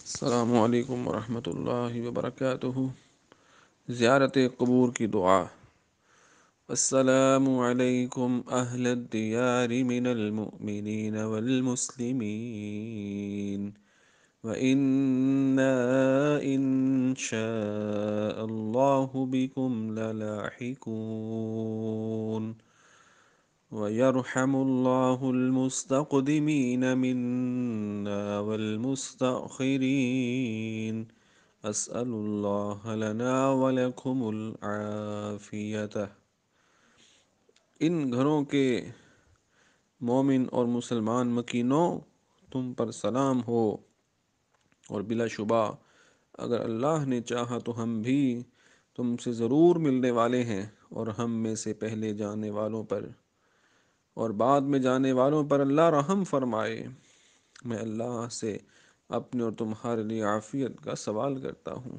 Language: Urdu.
السلام علیکم ورحمۃ اللہ وبرکاتہ۔ زیارت قبور کی دعا۔ السلام علیکم اہل الدیار من المؤمنین والمسلمین وَإِنَّا إِن شاء اللہ بكم للاحقون وَيَرْحَمُ اللَّهُ الْمُسْتَقْدِمِينَ مِنَّا وَالْمُسْتَأْخِرِينَ أَسْأَلُ اللَّهَ لَنَا وَلَكُمُ الْعَافِيَةَ۔ ان گھروں کے مومن اور مسلمان مکینوں، تم پر سلام ہو، اور بلا شبہ اگر اللہ نے چاہا تو ہم بھی تم سے ضرور ملنے والے ہیں، اور ہم میں سے پہلے جانے والوں پر اور بعد میں جانے والوں پر اللہ رحم فرمائے۔ میں اللہ سے اپنے اور تمہارے لیے عافیت کا سوال کرتا ہوں۔